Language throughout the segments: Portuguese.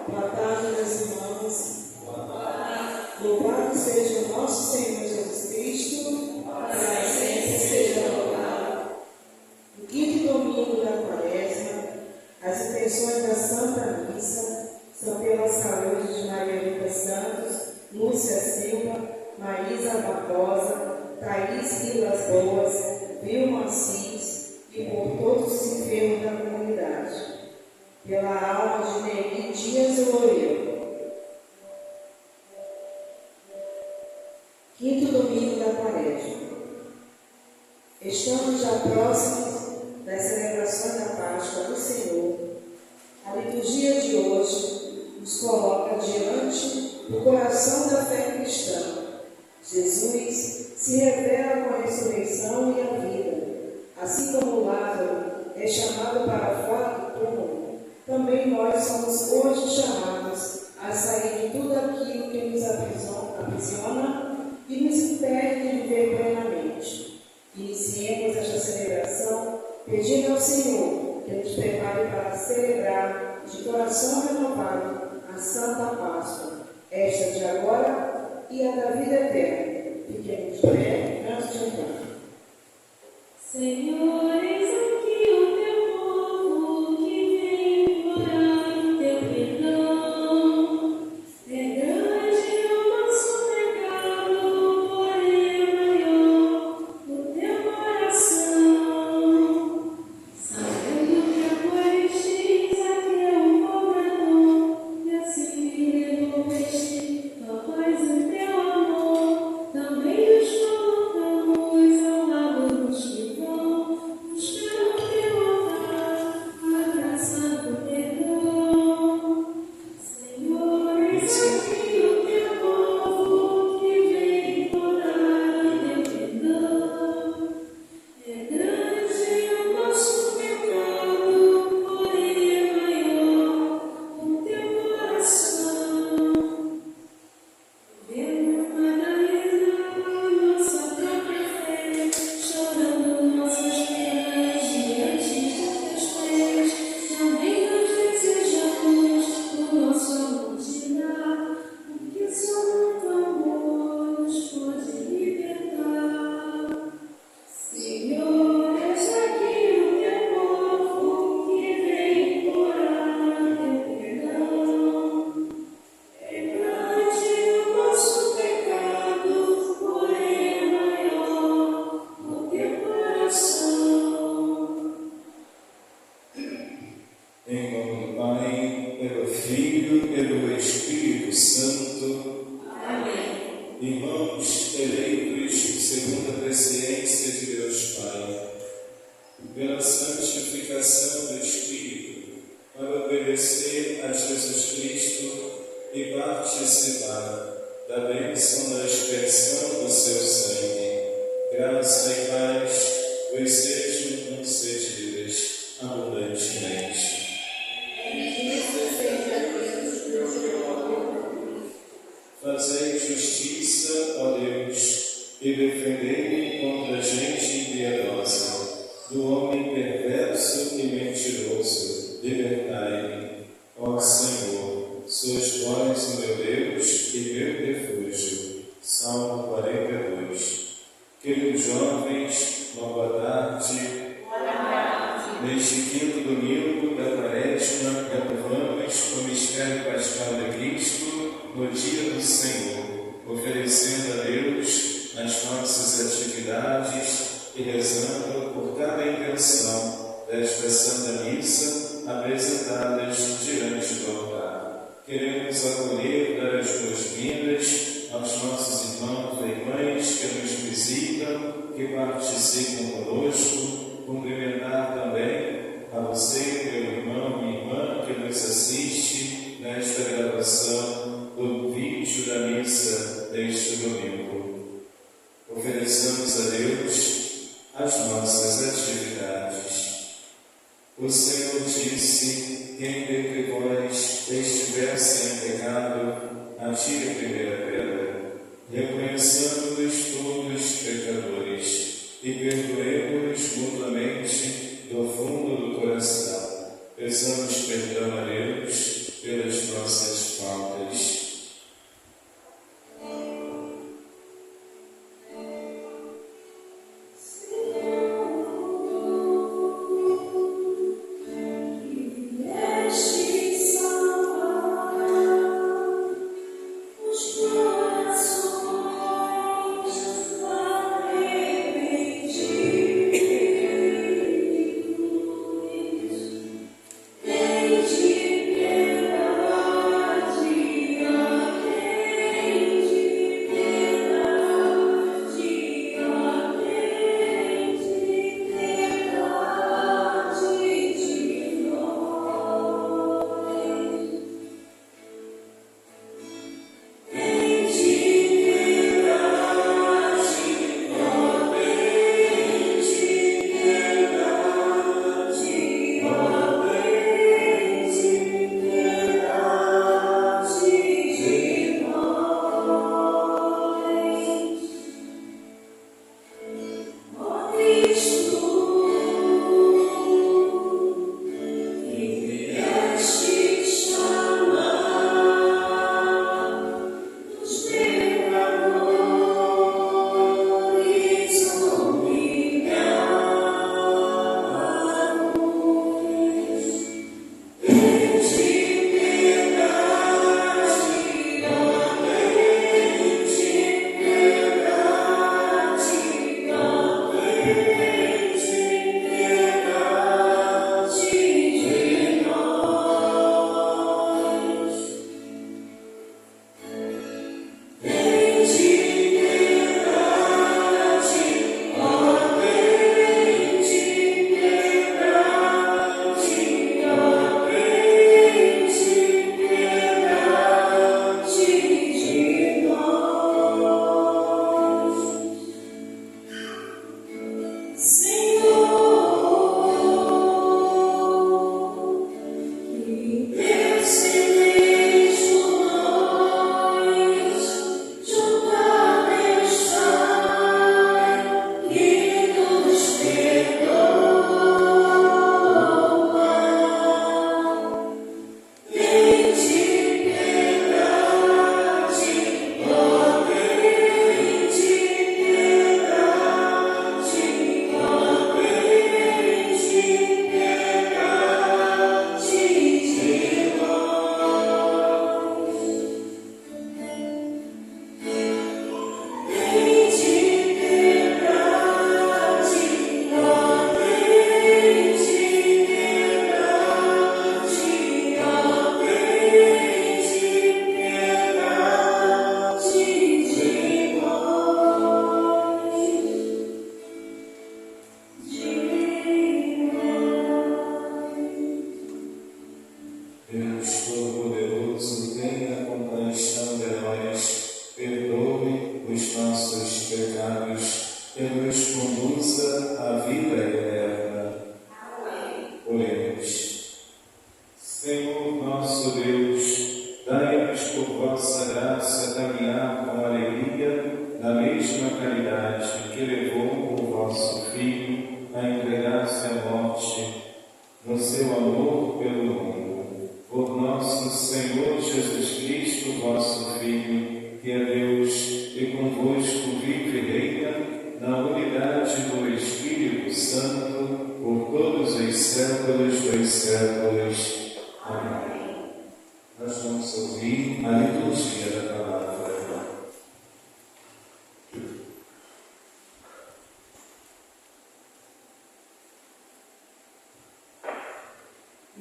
Boa tarde, meus irmãos. Louvado seja o nosso Senhor Jesus Cristo, para sempre seja louvado. No quinto domingo da Quaresma, as intenções da Santa Missa são pela saúde de Maria Rita Santos, Lúcia Silva, Marisa Barbosa, Thaís Vilas Boas, Vilma Assis e por todos os enfermos da comunidade. Pela alma de Neri Dias Loureiro. Quinto domingo da Quaresma. Estamos já próximos das celebrações da Páscoa do Senhor. A liturgia de hoje nos coloca diante do coração da fé cristã. Jesus se revela com a ressurreição e a vida. Assim como Lázaro é chamado para fora do túmulo, também nós somos hoje chamados a sair de tudo aquilo que nos aprisiona e nos impede de viver plenamente. Iniciemos esta celebração pedindo ao Senhor que nos prepare para celebrar de coração renovado a Santa Páscoa, esta de agora e a da vida eterna. Fiquemos de pé antes de entrar. Senhor, eis aqui o teu povo que vem implorar teu perdão. É grande o nosso pecado, porém é maior o teu coração. Sabendo que acolhestes a teu cobrador, e assim devolveste tua paz e teu amor, também nos colocamos ao lado dos que vão buscando teu altar, a graça do perdão. Senhor, eis aqui o teu povo que vem implorar teu perdão. É grande o nosso pecado, porém é maior o teu coração. Vendo Madalena, nossa própria fé, chorando nossas penas diante de teus pés, também nós desejamos o nosso amor te dar, porque só no teu amor nos pode libertar. Senhor, eis aqui o teu povo que vem implorar teu perdão. É grande o nosso pecado, porém é maior o teu coração. Em nome do Pai, pelo Filho e pelo Espírito Santo. Amém. Irmãos eleitos segundo a presciência de Deus Pai, pela santificação do Espírito, para obedecer a Jesus Cristo e participar da bênção da expiação do seu sangue, graça e paz vos sejam concedidas abundantemente. Fazei justiça, ó Deus, e defendei-me contra a gente impiedosa, do homem perverso e mentiroso. Libertai-me, ó Senhor, sois vós o meu Deus e meu refúgio. Salmo 42. Queridos jovens, uma boa tarde. Neste quinto domingo da Quaresma, renovamos o mistério pascal de Cristo no dia do Senhor, oferecendo a Deus as nossas atividades e rezando por cada intenção desta Santa Missa apresentadas diante do altar. Queremos acolher, dar as boas-vindas aos nossos irmãos e irmãs que nos visitam, que participam conosco, cumprimentar também a você, meu irmão, minha irmã, que nos assiste nesta gravação do vídeo da missa deste domingo. Ofereçamos a Deus as nossas atividades. O Senhor disse: quem dentre vós estiver sem pecado, atire a primeira pedra. Reconheçamos-nos todos pecadores e perdoemos mutuamente do fundo do coração. Peçamos perdão a Deus pelas nossas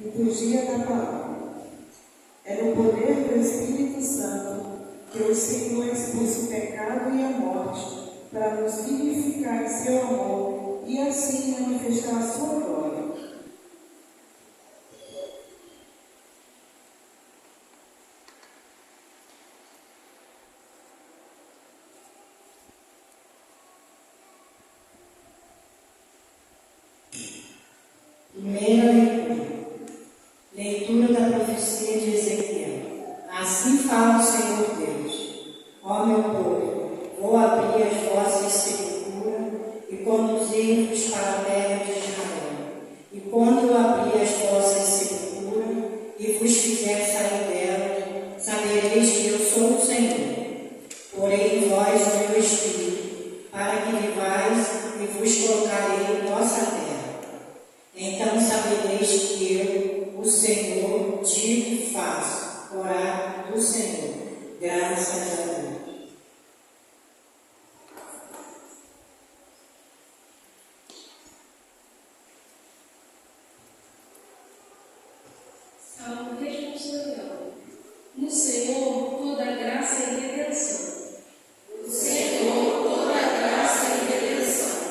Liturgia da Palavra. É no poder do Espírito Santo que o Senhor expulsa o pecado e a morte, para nos vivificar em seu amor e assim manifestar a sua glória. Primeira leitura. Leitura da profecia de Ezequiel. Assim fala o Senhor Deus: ó meu povo, vou abrir as vossas sepulturas e conduzir-vos para a terra de Israel. E quando eu abrir as vossas sepulturas e vos fizer sair delas, sabereis que eu sou o Senhor. Porei em vós o meu espírito, para que vivais e vos colocarei em vossa terra. Então sabereis que eu, o Senhor, digo e faço, orar do Senhor. Graças a Deus. Salmo responsorial. No Senhor toda graça e redenção. No Senhor toda graça e redenção.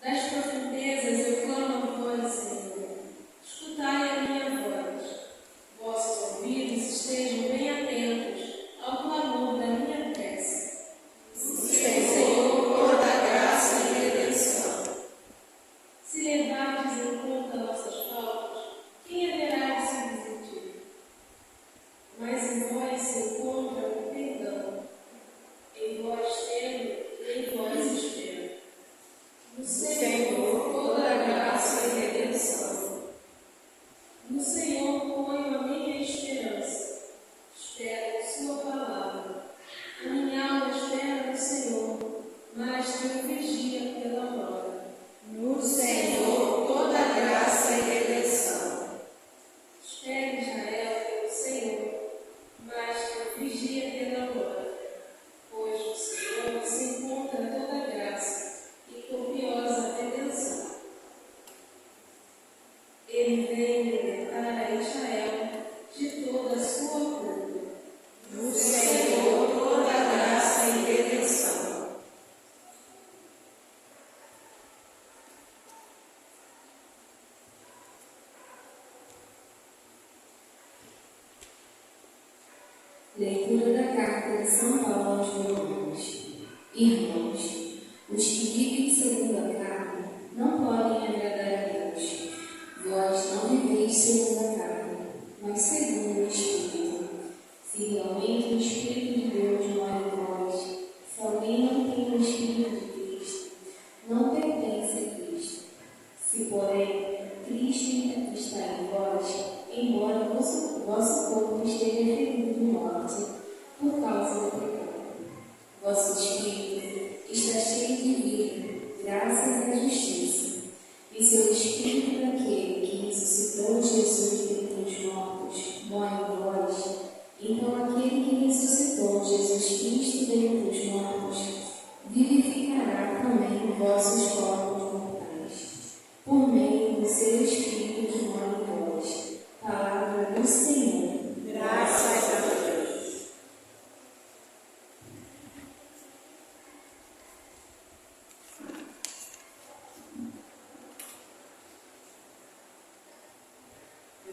Das profundezas eu clamo a vós, Senhor. Escutai a minha voz. Vossos ouvidos estejam bem atentos ao clamor da minha prece. No Senhor toda graça e redenção. Se levardes em conta nossas faltas, Ele veio libertar a Israel de toda a sua culpa. No Senhor toda graça e redenção. Leitura da carta de São Paulo aos Romanos. Irmãos, os que vivem segundo a carne não podem agradar a Deus. Vós não viveis segundo a carne, mas segundo o Espírito. Se realmente o Espírito de Deus mora em vós, se alguém não tem o Espírito de Cristo, não pertence a Cristo. Se, porém, Cristo está em vós, embora vosso corpo esteja ferido de morte por causa do pecado, vosso espírito está cheio de vida, graças à justiça, e se o Espírito daquele que ressuscitou Jesus dentre os mortos mora em vós, então aquele que ressuscitou Jesus Cristo dentre os mortos vivificará também vossos corpos mortais, por meio do seu Espírito que mora em vós. Palavra do Senhor. Graças a Deus.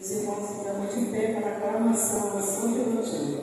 Os irmãos ficamos de pé para a aclamação do Santo Evangelho.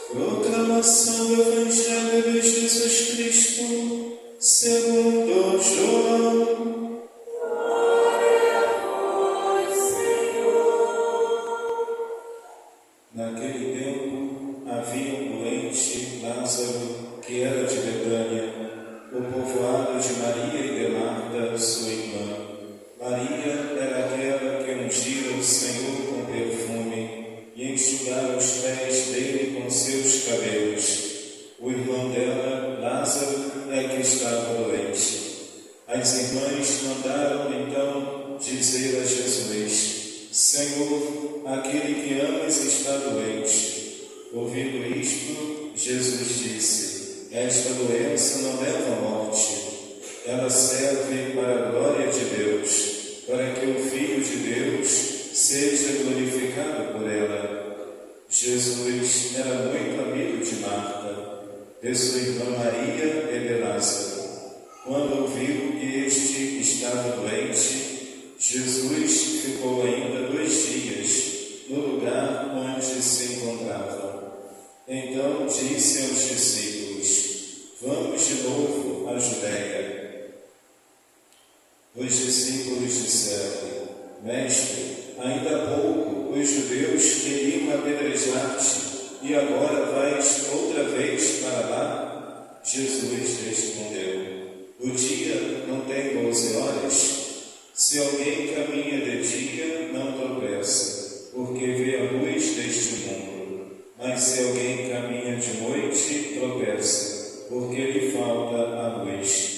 Proclamação do Evangelho de Jesus Cristo, segundo João. Glória a vós, Senhor. Naquele tempo havia um doente, Lázaro, que era de Betânia, o povoado de Maria e de Marta, sua irmã. Maria era aquela que ungira o Senhor com perfume e enxugara os pés dele com seus cabelos. O irmão dela, Lázaro, é que estava doente. As irmãs mandaram então dizer a Jesus: Senhor, aquele que amas está doente. Ouvindo isto, Jesus disse: Esta doença não leva à morte. Ela serve para a glória de Deus, para que o Filho de Deus seja glorificado por ela. Jesus era muito amigo de Marta, de sua irmã Maria e de Lázaro. Quando ouviu que este estava doente, Jesus ficou ainda 2 dias no lugar onde se encontrava. Então disse aos discípulos: Vamos de novo à Judéia. Os discípulos disseram: Mestre, ainda há pouco os judeus queriam apedrejar-te, e agora vais outra vez para lá? Jesus respondeu: O dia não tem 12 horas? Se alguém caminha de dia, não tropeça, porque vê a luz deste mundo. Mas se alguém caminha de noite, tropeça, porque lhe falta a luz.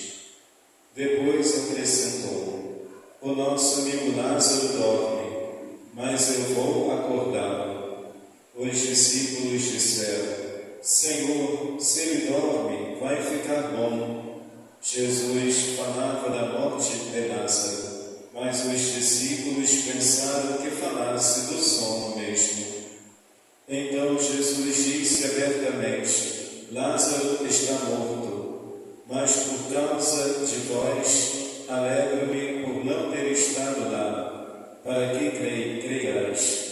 Depois acrescentou: O nosso amigo Lázaro dorme, mas eu vou acordá-lo. Os discípulos disseram: Senhor, se ele dorme, ficar bom. Jesus falava da morte de Lázaro, mas os discípulos pensaram que falasse do sono mesmo. Então Jesus disse abertamente: Lázaro está morto, mas por causa de vós alegro-me por não ter estado lá, para que creiais.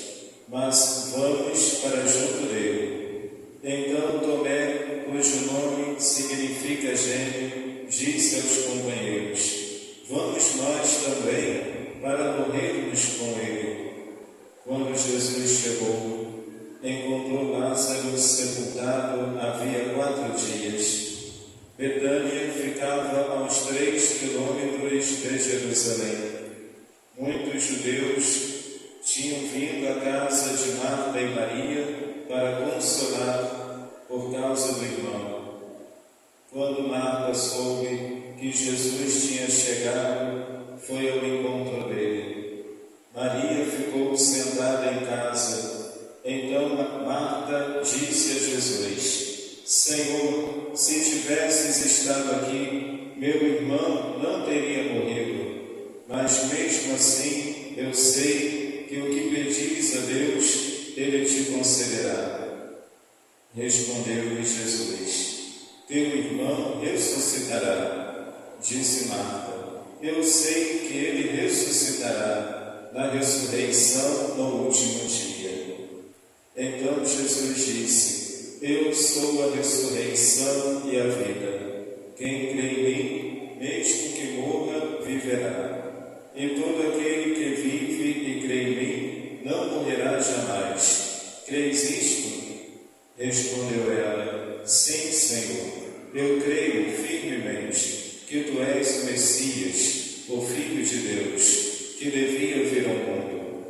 Mas vamos para junto dele. Então Tomé, cujo nome significa gêmeo, disse aos companheiros: Vamos nós também para morrermos com ele. Quando Jesus chegou, encontrou Lázaro sepultado havia 4 dias. Betânia ficava a uns 3 quilômetros de Jerusalém. Muitos judeus tinham vindo à casa de Marta e Maria para consolar por causa do irmão. Quando Marta soube que Jesus tinha chegado, foi ao encontro dele. Maria ficou sentada em casa. Então Marta disse a Jesus: Senhor, se tivesses estado aqui, meu irmão não teria morrido. Mas mesmo assim, eu sei que o que pedis a Deus, Ele te concederá. Respondeu-lhe Jesus: Teu irmão ressuscitará. Disse Marta: Eu sei que ele ressuscitará na ressurreição no último dia. Então Jesus disse: Eu sou a ressurreição e a vida. Quem crê em mim, mesmo que morra, viverá. E todo aquele que vive e crê em mim não morrerá jamais. Creis isto? Respondeu ela: Sim, Senhor. Eu creio firmemente que tu és o Messias, o Filho de Deus, que devia vir ao mundo.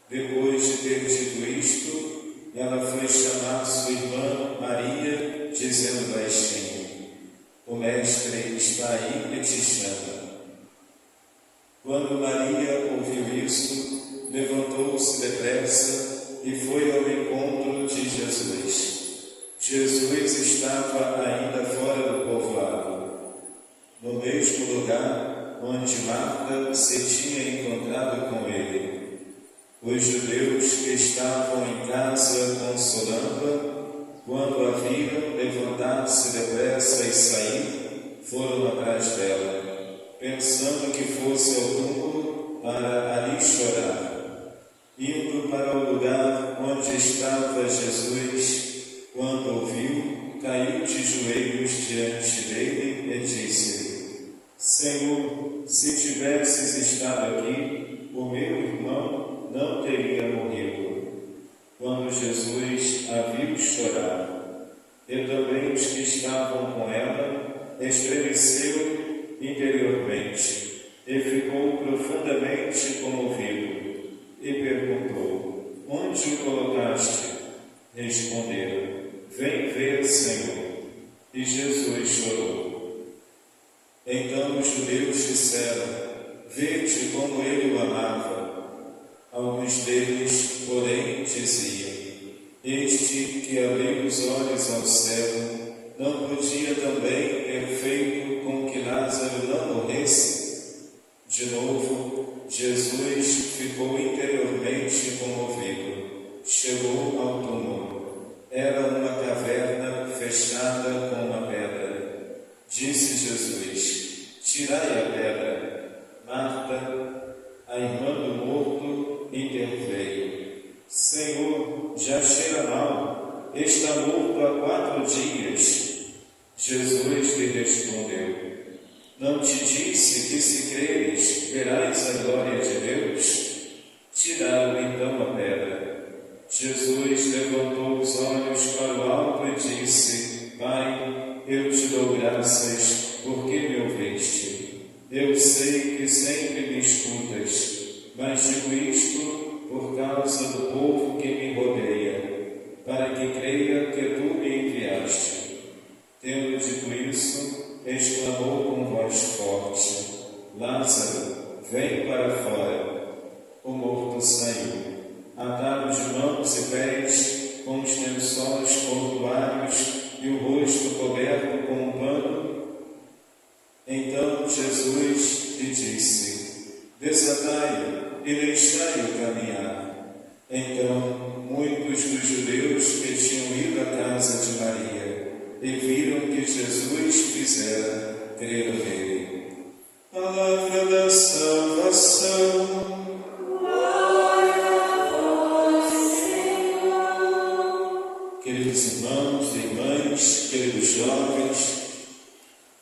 Depois de ter dito isto, ela foi chamar sua irmã Maria, dizendo baixinho: O Mestre está aí e te chama. Quando Maria ouviu isso, levantou-se depressa e foi ao encontro de Jesus. Jesus estava ainda fora do povoado, no mesmo lugar onde Marta se tinha encontrado com ele. Os judeus que estavam em casa consolando-a, quando a viram levantar-se depressa e sair, foram atrás dela, pensando que fosse ao túmulo para ali chorar. Indo para o lugar onde estava Jesus, quando ouviu, caiu de joelhos diante dele e disse: Senhor, se tivesses estado aqui, o meu irmão não teria morrido. Quando Jesus a viu chorar, e também os que estavam com ela, estremeceu interiormente e ficou profundamente comovido. E perguntou: Onde o colocaste? Responderam: Vem ver, Senhor. E Jesus chorou. Então os judeus disseram: Vede como ele o amava. Alguns deles, porém, diziam: Este que abriu os olhos ao céu, não podia também ter feito com que Lázaro não morresse? De novo, Jesus ficou interiormente comovido. Chegou ao túmulo. Era uma caverna fechada com uma pedra. Disse Jesus: Tirai a pedra. Marta, a irmã do morto, interveio: Senhor, já cheira mal. Está morto há 4 dias. Jesus lhe respondeu: Não te disse que, se creres, verás a glória de Deus? Tiraram então a pedra. Jesus levantou os olhos para o alto e disse: Pai, eu te dou graças porque me ouviste. Eu sei que sempre me escutas, mas digo isto por causa do povo que me rodeia, para que creia que tu me enviaste. Tendo dito isso, exclamou com voz forte: Lázaro, vem para fora. O morto saiu, atado de mãos e pés, com os lençóis portuários e o rosto coberto com um pano e viram que Jesus fizera crer nele. Palavra da salvação. Queridos irmãos e irmãs, queridos jovens,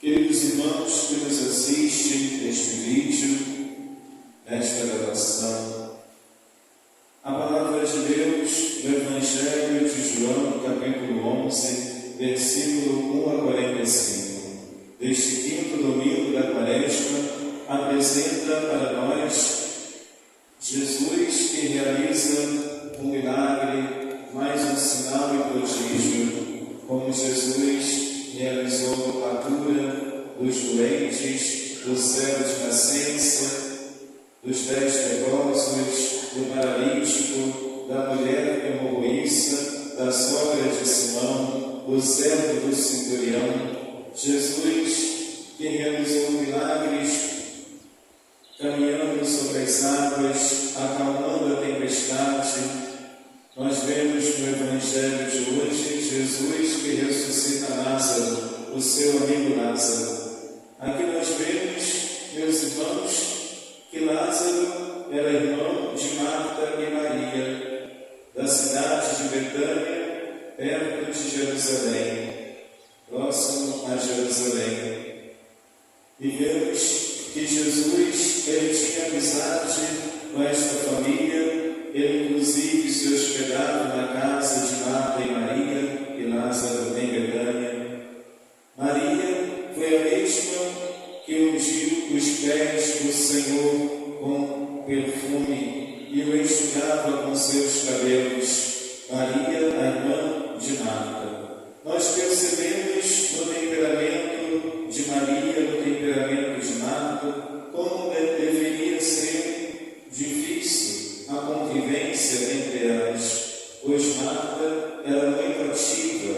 queridos irmãos que nos assistem neste vídeo, nesta gravação, a palavra de Deus no Evangelho de João, capítulo 11, versículo 1 a 45, deste quinto domingo da Quaresma, apresenta para nós Jesus que realiza um milagre, mais um sinal e prodígio, como Jesus realizou a cura dos doentes, do cego de nascença, dos 10 leprosos, do paralítico, da mulher hemorroíça, da sogra de Simão, do servo do centurião. Jesus que realizou milagres caminhando sobre as águas, acalmando a tempestade. Nós vemos no Evangelho de hoje Jesus que ressuscita Lázaro, o seu amigo Lázaro. Aqui nós vemos, meus irmãos, que Lázaro era irmão de Marta e Maria, da cidade de Betânia, perto de Jerusalém, próximo a Jerusalém. E vemos que Jesus ele tinha amizade com esta família. Ele inclusive se hospedava na casa de Marta e Maria e Lázaro em Betânia. Maria foi a mesma que ungiu os pés do Senhor com perfume e o enxugava com seus cabelos. Maria, a irmã de Marta. Nós percebemos no temperamento de Maria, no temperamento de Marta, como deveria ser difícil a convivência entre elas, pois Marta era muito ativa,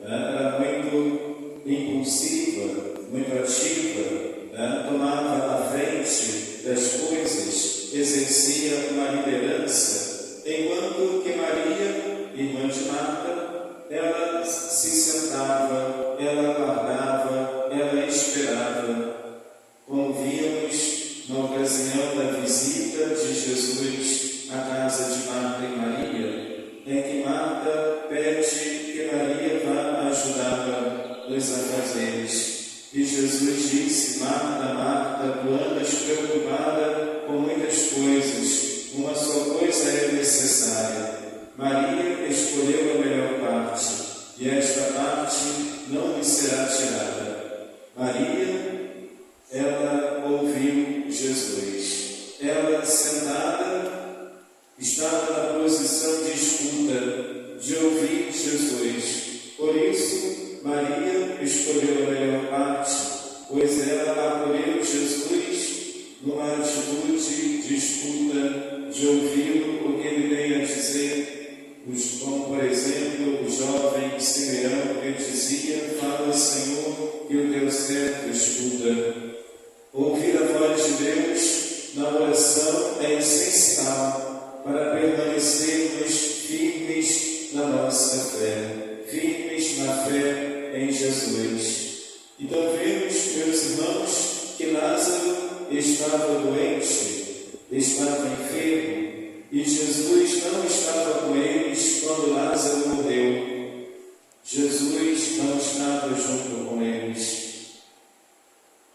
era muito impulsiva, muito ativa, tomava a frente das coisas, exercia uma liderança, enquanto que Maria, irmã de Marta, ela se sentava, ela aguardava, ela esperava. Como víamos na ocasião da visita de Jesus à casa de Marta e Maria, em que Marta pede que Maria vá ajudá-la nos afazeres. E Jesus disse: Marta, Marta, tu andas preocupada com muitas coisas, uma só coisa é necessária. Maria escolheu a melhor parte, e esta parte não lhe será tirada. Maria, ela ouviu Jesus. Ela, sentada, estava na posição de escuta, de ouvir Jesus. Por isso, Maria escolheu a melhor parte, pois ela acolheu Jesus numa atitude de escuta, de ouvir o que ele tem a dizer. Como, por exemplo, o jovem Simeão que dizia: fala, Senhor, que o teu servo escuta. Ouvir a voz de Deus na oração é essencial para permanecermos firmes na nossa fé, firmes na fé em Jesus. Então vemos, meus irmãos, que Lázaro estava doente, estava enfermo, e Jesus não estava com eles quando Lázaro morreu. Jesus não estava junto com eles.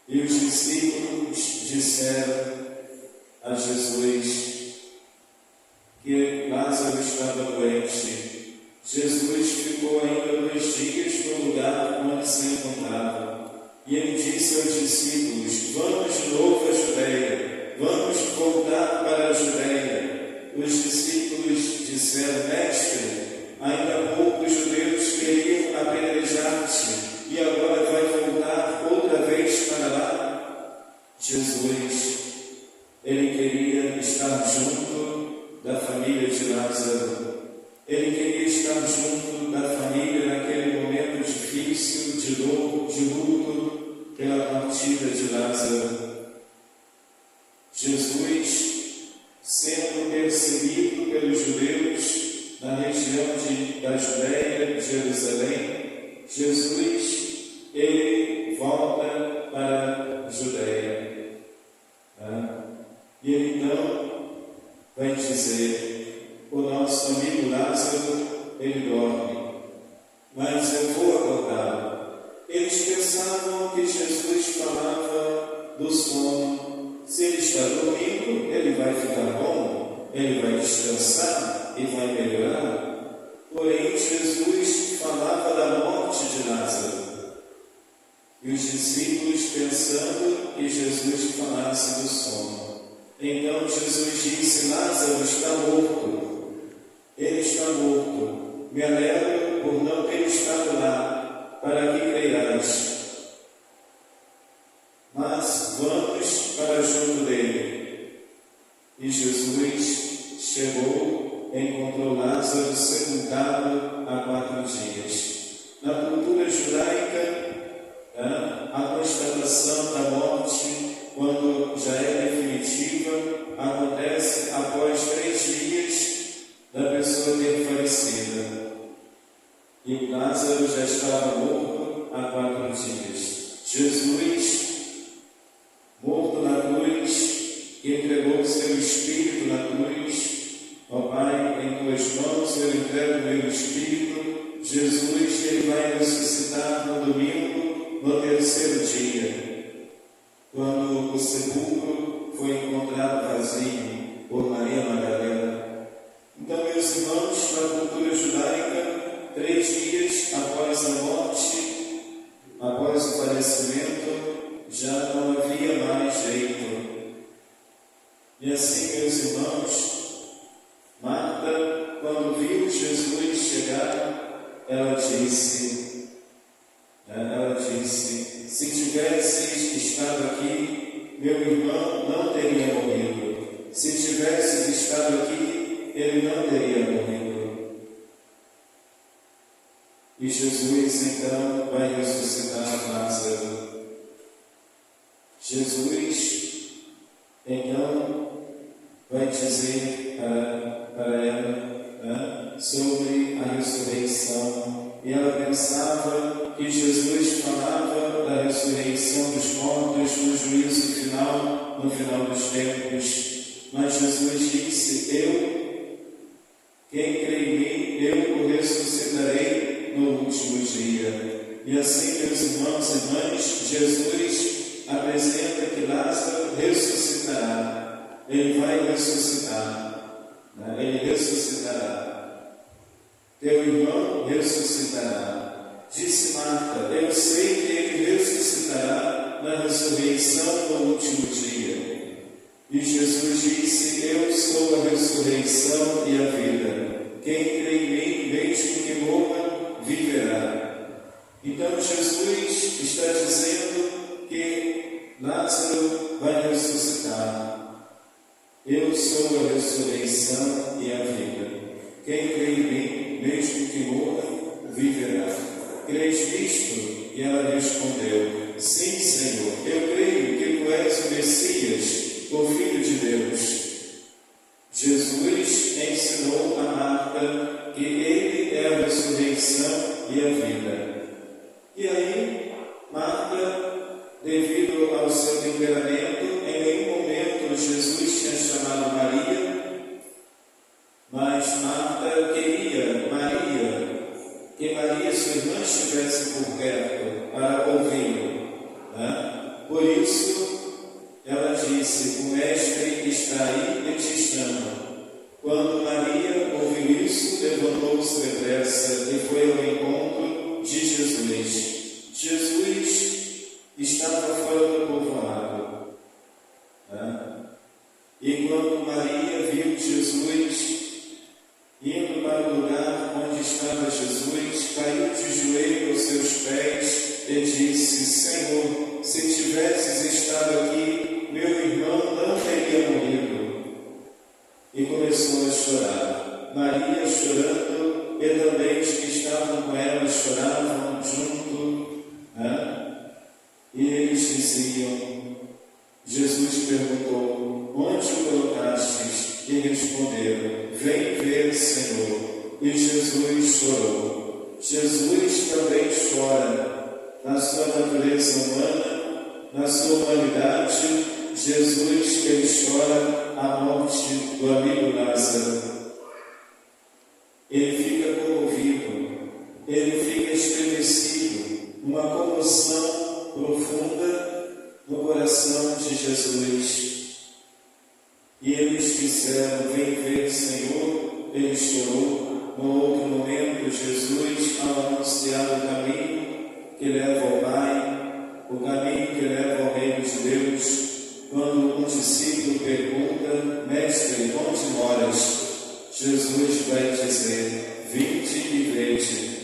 E os discípulos disseram a Jesus que Lázaro estava doente. Jesus ficou ainda 2 dias no lugar onde se encontrava. E ele disse aos discípulos: vamos de novo à Judeia, vamos voltar para a Judeia. Os discípulos disseram: Mestre, ainda há pouco os judeus queriam apedrejar-te, e agora vai voltar outra vez para lá? Jesus, ele queria estar junto da família de Lázaro. Ele queria estar junto da família naquele momento difícil, de dor, de luto, pela partida de Lázaro. Jesus, sendo perseguido pelos judeus na região da Judéia, de Jerusalém, Jesus volta para a Judeia. E ele então vai dizer: o nosso amigo Lázaro, ele dorme, mas eu vou acordá-lo. Eles pensavam que Jesus falava do sono. Se ele está dormindo, ele vai ficar bom, ele vai descansar e vai melhorar. Porém, Jesus falava da morte de Lázaro. E os discípulos pensando que Jesus falasse do sono. Então Jesus disse: Lázaro está morto. Ele está morto. Me alegro por não ter estado lá, para que creiais. Mas vamos para junto dele. E Jesus chegou e encontrou Lázaro sepultado há 4 dias. Na cultura judaica, a constatação da morte, quando já é definitiva, acontece após 3 dias da pessoa ter falecido. E Lázaro já estava morto há 4 dias. Jesus, morto na cruz, entregou o seu espírito na cruz. Ó Pai, em tuas mãos eu entrego o meu espírito. Jesus, ele vai ressuscitar no domingo, no 3º dia, quando o sepulcro foi encontrado vazio por Maria Madalena. Então, meus irmãos, na cultura judaica, 3 dias após a morte, após o falecimento, já não havia mais jeito. E assim, meus irmãos, Marta, quando viu Jesus chegar, ela disse, se tivesses estado aqui, meu irmão não teria morrido. Se tivesses estado aqui, ele não teria morrido. E Jesus então vai ressuscitar Lázaro. Jesus então vai dizer para ela sobre a ressurreição. E ela pensava que Jesus falava da ressurreição dos mortos no juízo final, no final dos tempos. Mas Jesus disse: quem crê em mim, eu o ressuscitarei no último dia. E assim, meus irmãos e irmãs, Jesus apresenta que Lázaro ressuscitará. Ele vai ressuscitar. Ele ressuscitará. Teu irmão ressuscitará. Disse Marta: eu sei que ele ressuscitará na ressurreição no último dia. E Jesus disse: eu sou a ressurreição e a vida. Quem crê em mim, mesmo que morra, viverá. Então Jesus está dizendo que Lázaro vai ressuscitar. Eu sou a ressurreição e a vida. Quem crê em mim, mesmo que morra, viverá. Crês nisto? E ela respondeu: sim, Senhor, eu creio que tu és o Messias, o Filho de Deus. Jesus ensinou a Marta que ele é a ressurreição e a vida. E aí, Marta, devido ao seu temperamento, em nenhum momento Jesus tinha chamado Maria, mas Marta queria que Maria, sua irmã, estivesse por perto para ouvi-lo. Por isso, ela disse: o Mestre está aí e te chama. Quando Maria ouviu isso, levantou-se depressa e foi ao encontro de Jesus. Jesus estava fora do povoado. E quando Maria viu Jesus indo para o lugar onde estava Jesus, caiu de joelho aos seus pés e disse: Senhor, se tivesses estado aqui, meu irmão não teria morrido. E começou a chorar. Maria chorando, e também os que estavam com ela choravam junto. E eles diziam, Jesus perguntou: onde o colocastes? E responderam: vem ver, Senhor. E Jesus chorou. Jesus também chora. na sua natureza humana, na sua humanidade, Jesus, ele chora a morte do amigo Lázaro. Ele fica comovido, ele fica estremecido, uma comoção profunda no coração de Jesus. E eles disseram: vem ver, Senhor. Ele chorou. No outro momento, Jesus, ao anunciar o caminho que leva ao Pai, o caminho que leva ao reino de Deus, quando um discípulo pergunta: Mestre, onde moras? Jesus vai dizer: vinde e vede.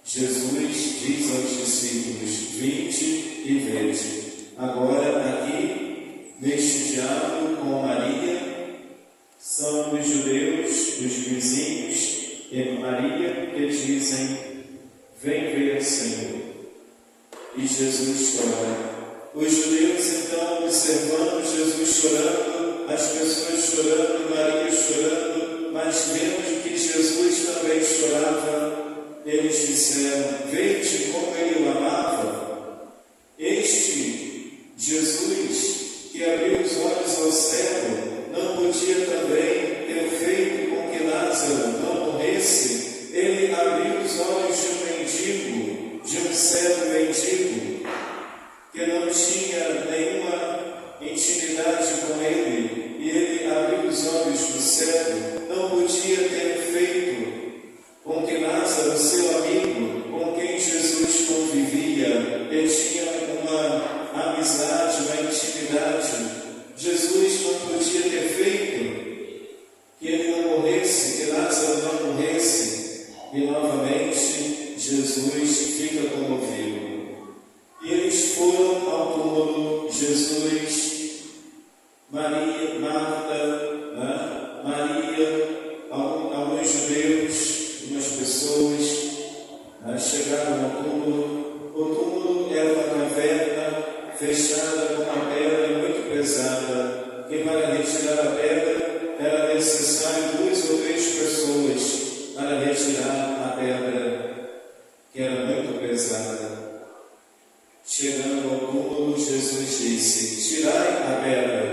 Jesus diz aos discípulos: vinde e vede. Agora, aqui, neste diálogo com Maria, são os judeus, os vizinhos, e Maria, que dizem: vem ver, Senhor. E Jesus chora. Os judeus, então, observando Jesus chorando, as pessoas chorando, Maria chorando, mas vendo que Jesus também chorava, eles disseram: vede como ele o amava. Este Jesus, que abriu os olhos ao céu, não podia também ter feito com que Lázaro não morresse? Ele abriu os olhos de um mendigo, de um cego mendigo, que não tinha nenhuma intimidade com ele, e ele abriu os olhos do cego. Não podia ter feito com que Lázaro, seu amigo, com quem Jesus convivia, ele tinha uma amizade, uma intimidade. Jesus não podia ter feito que ele não morresse, que Lázaro não morresse. E novamente Jesus fica comovido. E eles foram ao túmulo. Jesus, Maria, Marta, Maria, alguns judeus, umas pessoas chegaram ao túmulo. O túmulo era uma caverna fechada com uma pedra muito pesada, que para retirar a pedra era necessário 2 ou 3 pessoas para retirar a pedra, que era muito pesada. Chegando ao túmulo, Jesus disse: tirai a pedra.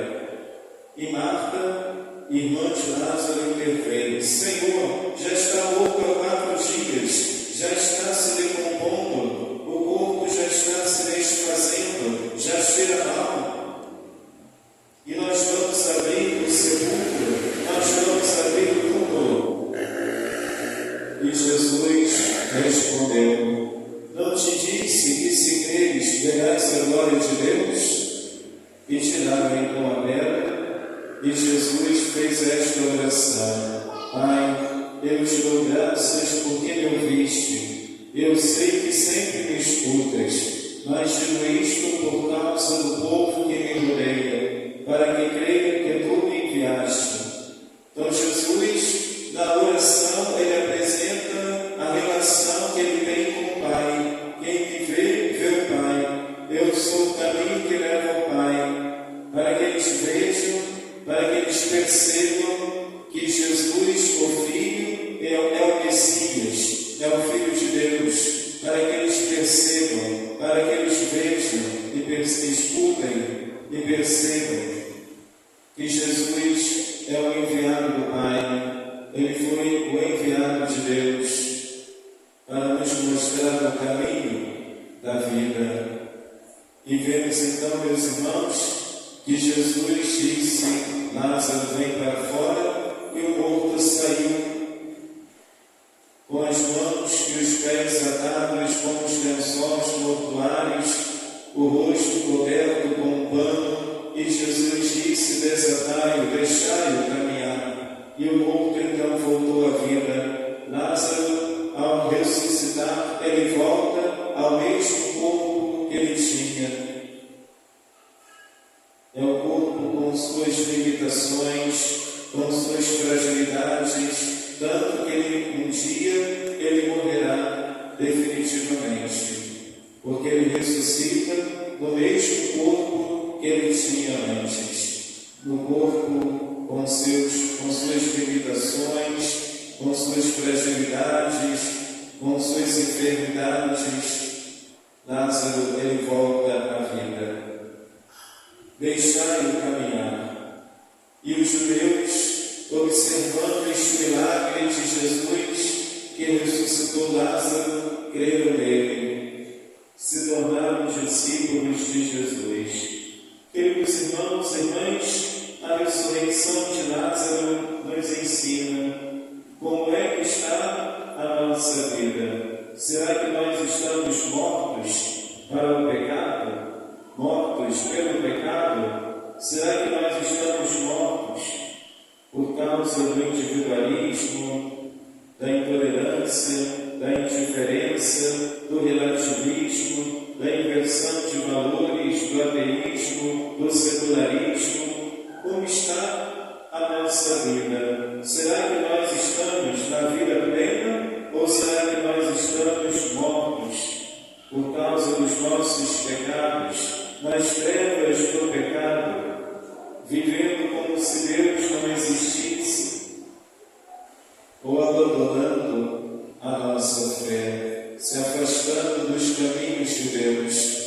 E Marta, irmã de Lázaro, interveio: Senhor, já está morto há 4 dias, já está se decompondo, o corpo já está se desfazendo, já cheira mal. E nós vamos abrir o sepulcro, nós vamos abrir o túmulo. E Jesus respondeu: não te disse que se creres verás a glória de Deus? E tiraram então a pedra, e Jesus fez esta oração: Pai, eu te dou graças porque me ouviste. Eu sei que sempre me escutas, mas digo isto por causa do povo que me rodeia, para que creia que tu me enviaste. Então Jesus, na oração, ele apresenta a relação que ele tem com o Pai. Quem me vê, vê o Pai. Eu sou o caminho que leva ao Pai. Para que eles vejam, para que eles percebam que Jesus, o Filho, é o Messias, é o Filho de Deus. Para que eles percebam, para que eles vejam e escutem e percebam que Jesus é o enviado do Pai. Ele foi o enviado de Deus para nos mostrar o caminho da vida. E vemos então, meus irmãos, que Jesus disse: Lázaro, vem para fora, e o morto saiu, com as mãos e os pés atados com os lençóis mortuários, o rosto coberto com um pano, e Jesus disse: desatai-o, deixai-o caminhar. E o morto então voltou à vida. Lázaro, ao ressuscitar, ele volta ao mesmo corpo que ele tinha. É o corpo com suas limitações, com suas fragilidades, tanto que um dia ele morrerá definitivamente, porque ele ressuscita no mesmo corpo que ele tinha antes, no corpo com suas limitações, com suas fragilidades, com suas enfermidades, Lázaro, ele volta à vida. Deixai-o caminhar. E os judeus, observando este milagre de Jesus, que ressuscitou Lázaro, creram nele, se tornaram discípulos de Jesus. Queridos irmãos e irmãs, a ressurreição de Lázaro nos ensina como é que está a nossa vida. Será que nós estamos mortos para o pecado? Mortos pelo pecado? Será que nós estamos mortos por causa do individualismo, da intolerância, da indiferença, do relativismo, da inversão de valores, do ateísmo, do secularismo? Como está a nossa vida? Será que nós estamos na vida plena ou será que nós estamos mortos por causa dos nossos pecados, nas trevas do pecado, vivendo como se Deus não existisse, ou abandonando a nossa fé, se afastando dos caminhos de Deus?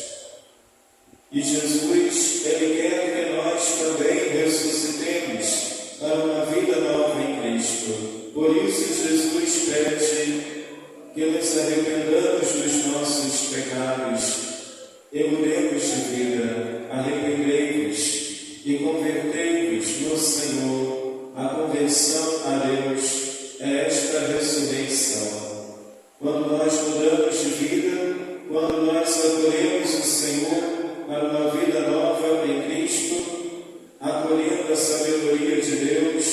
E Jesus, Ele quer que nós também ressuscitemos para uma vida nova em Cristo. Por isso Jesus pede que nos arrependamos dos nossos pecados e mudemos de vida. Arrependei-vos e convertei-vos no Senhor. A conversão a Deus é esta ressurreição. Quando nós mudamos de vida, quando nós acolhemos o Senhor para uma vida nova em Cristo, acolhendo a sabedoria de Deus,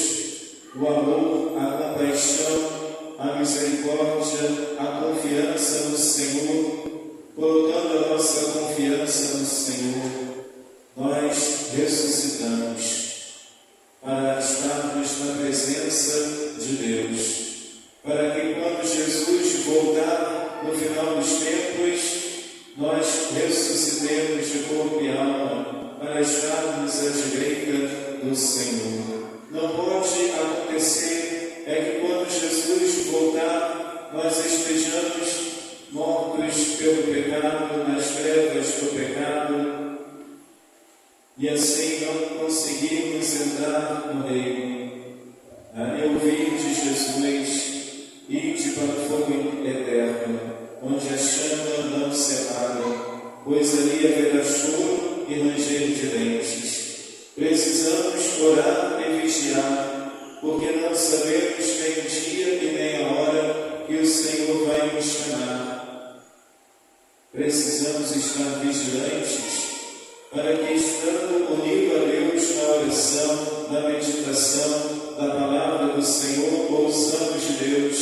o amor, a compaixão, a misericórdia, a confiança no Senhor, colocando a nossa confiança no Senhor, nós ressuscitamos para estarmos na presença de Deus, para que quando Jesus voltar no final dos tempos, nós ressuscitemos de corpo e alma para estarmos à direita do Senhor. Não pode acontecer que quando Jesus voltar, nós estejamos mortos pelo pecado, nas trevas do pecado, e assim não conseguimos entrar no reino. Eu ouvi de Jesus: ide para o fogo eterno, onde a chama não se apaga, pois ali haverá choro e ranger de dentes. Precisamos orar e vigiar, porque não sabemos nem o dia e nem a hora que o Senhor vai nos chamar. Precisamos estar vigilantes, para que, estando unidos a Deus na oração, na meditação da palavra do Senhor, ouçamos de Deus: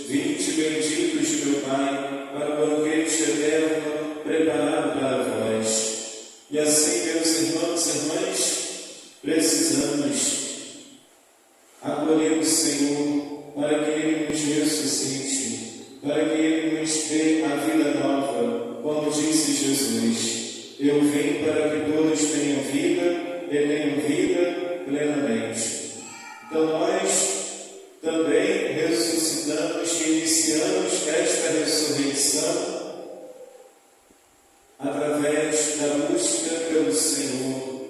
vinde benditos de meu Pai, para o banquete eterno preparado para vós. E assim, meus irmãos e irmãs, precisamos acolher o Senhor para que Ele nos ressuscite, para que Ele nos dê a vida nova, como disse Jesus: eu vim para que todos tenham vida e tenham vida plenamente. Então nós também ressuscitamos e iniciamos esta ressurreição através da busca pelo Senhor,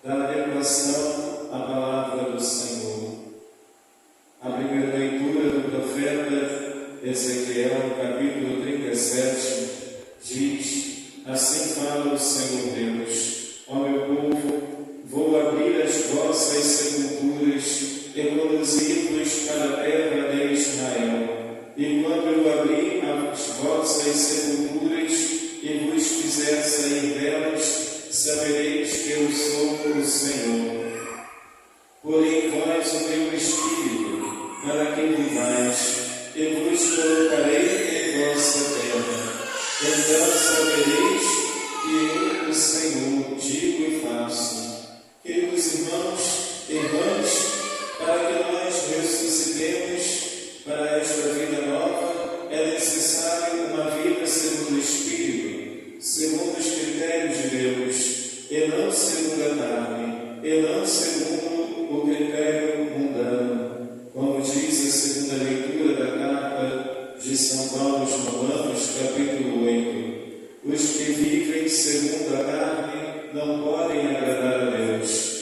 da adequação à palavra do Senhor. A primeira leitura do profeta Ezequiel, capítulo 37, diz: assim fala o Senhor Deus: ó meu povo, vou abrir as vossas sepulturas e conduzir-vos para a terra de Israel. E quando eu abrir as vossas sepulturas e vos fizer sair delas, sabereis que eu sou o Senhor. Porém vós o meu Espírito, para que vivais, e vos colocarei em vossa terra. Então sabereis que eu, o Senhor, digo e faço. Queridos irmãos e irmãs, para que nós ressuscitemos para esta vida nova, é necessário uma vida segundo o Espírito, segundo os critérios de Deus, e não segundo a carne, e não segundo o critério mundano. Como diz a segunda leitura da carta de São Paulo aos Romanos, capítulo 8: segundo a carne não podem agradar a Deus.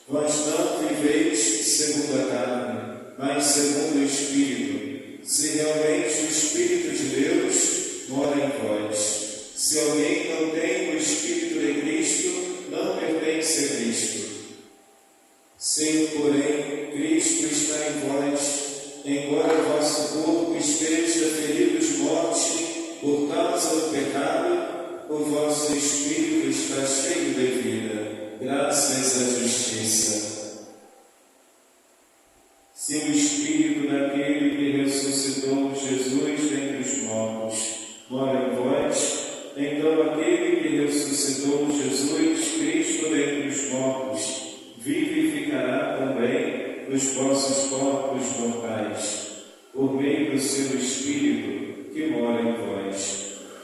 Vós não viveis segundo a carne, mas segundo o Espírito, se realmente o Espírito de Deus mora em vós. Se alguém não tem o Espírito de Cristo, não pertence a Cristo. Se, porém, Cristo está em vós, embora o vosso corpo esteja ferido de morte por causa do pecado, o vosso Espírito está cheio de vida, graças à justiça. Se o Espírito daquele que ressuscitou Jesus dentre os mortos mora em vós, então aquele que ressuscitou Jesus Cristo dentre os mortos vivificará também os vossos corpos mortais, por meio do seu Espírito que mora em vós.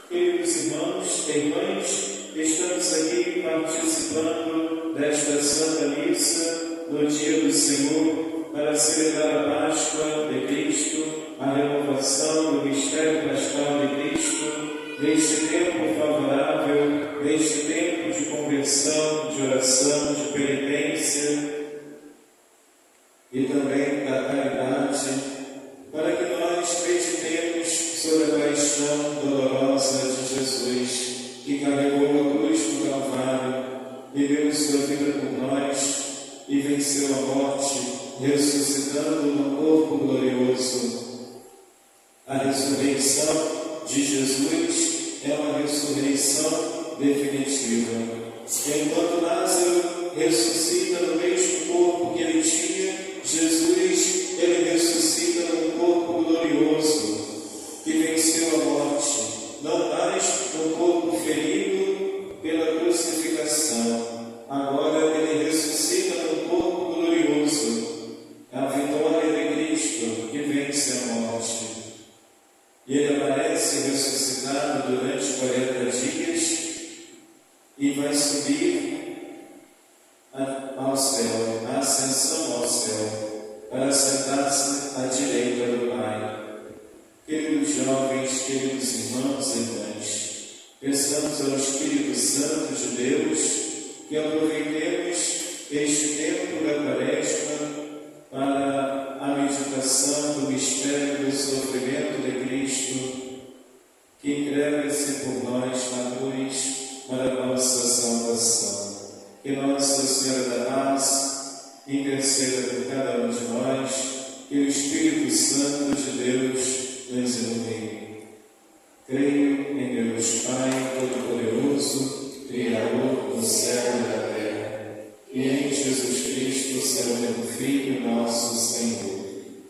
Queridos irmãos e irmãs, estamos aqui participando desta Santa Missa no dia do Senhor para celebrar a Páscoa de Cristo, a renovação do mistério pascal de Cristo, neste tempo favorável, neste tempo de conversão, de oração, de penitência e também da caridade, para que nós meditemos sobre a paixão dolorosa de Jesus, que carregou a cruz do Calvário, viveu sua vida por nós e venceu a morte, ressuscitando no corpo glorioso. A ressurreição de Jesus é uma ressurreição definitiva. Enquanto Lázaro ressuscita no mesmo corpo que ele tinha, Jesus, ele ressuscita num corpo glorioso, que venceu a morte, não mais no corpo ferido pela crucificação. Agora ele ressuscita num corpo glorioso, a vitória de Cristo que vence a morte. E ele aparece ressuscitado durante 40 dias e vai subir ao céu, a ascensão ao céu, para sentar-se à direita do Pai. Queridos jovens, queridos irmãos e irmãs, peçamos ao Espírito Santo de Deus que aproveitemos este tempo da Quaresma para a meditação do mistério do sofrimento de Cristo, que entrega-se por nós na cruz para a nossa salvação. Que Nossa Senhora da Paz interceda por cada um de nós, que o Espírito Santo de Deus nos ilumine. Creio em Deus Pai Todo-Poderoso, Criador do céu e da terra, e em Jesus Cristo, seu único Filho, nosso Senhor,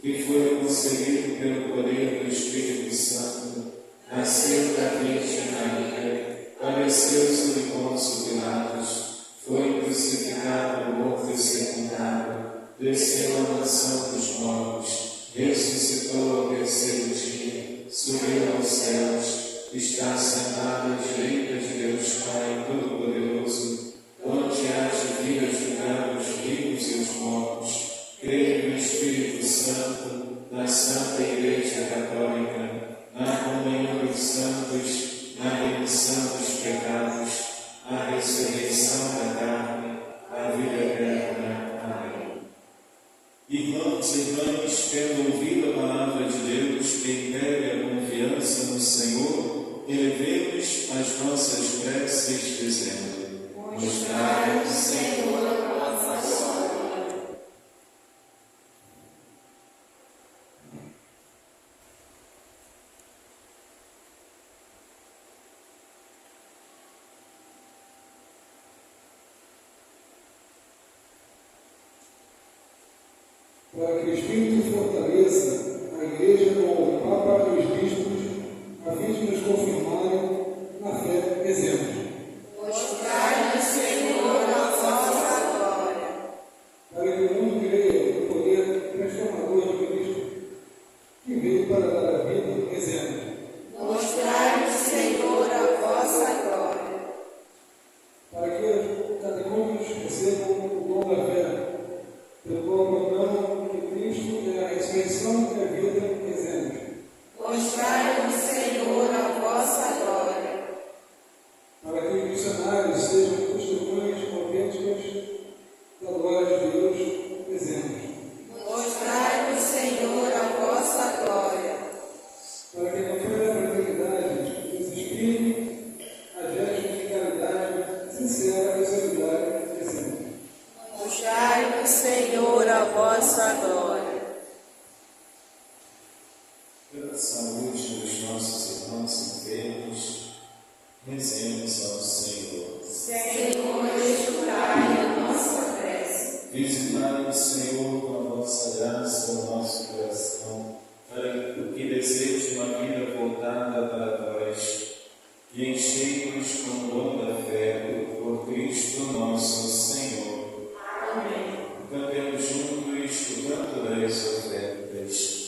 que foi concebido pelo poder do Espírito Santo, nasceu da Virgem Maria, padeceu sob Pôncio Pilatos, foi crucificado, morto e sepultado, desceu à mansão dos mortos, ressuscitou ao terceiro dia, subiu aos céus, está sentado à direita de Deus Pai Todo-Poderoso, onde há de vir a julgar os vivos e os mortos. Creio no Espírito Santo, na Santa Igreja Católica, na comunhão dos santos, na remissão dos pecados, a ressurreição da carne, a vida eterna. Amém. Irmãos e irmãs, tendo ouvido a palavra de Deus que impele a confiança no Senhor, elevemos as nossas preces dizendo: mostrai, Senhor, a vossa glória. Para que o Espírito fortaleça a Igreja com o Papa e os bispos, a fim de nos confirmarem na fé exemplos. Mostrai-nos, Senhor, a vossa glória. Para que o mundo creia no poder transformador de Cristo, que veio para dar a vida exemplo. Mostrai-nos, Senhor, a vossa glória. Para que os catecúmenos recebam o dom da fé, pelo qual proclamam que Cristo é a ressurreição e a vida exemplo. Mostrai-nos, Senhor, a vossa glória. missionários sejam testemunhas autênticas da glória de Deus, exemplos. Mostrai-nos, Senhor, a vossa glória. Para que na fé da fraternidade nos inspire a gestos de caridade sincera e solidária de sempre. Mostrai-nos, Senhor, a vossa glória. Pela saúde dos nossos irmãos enfermos, rezemos ao Senhor. Senhor, escutai a nossa prece. Visitai, Senhor, com a vossa graça o nosso coração, para que deseje uma vida voltada para vós, e enchei-nos com o dom da fé, por Cristo nosso Senhor. Amém. Cantemos juntos o canto das ofertas.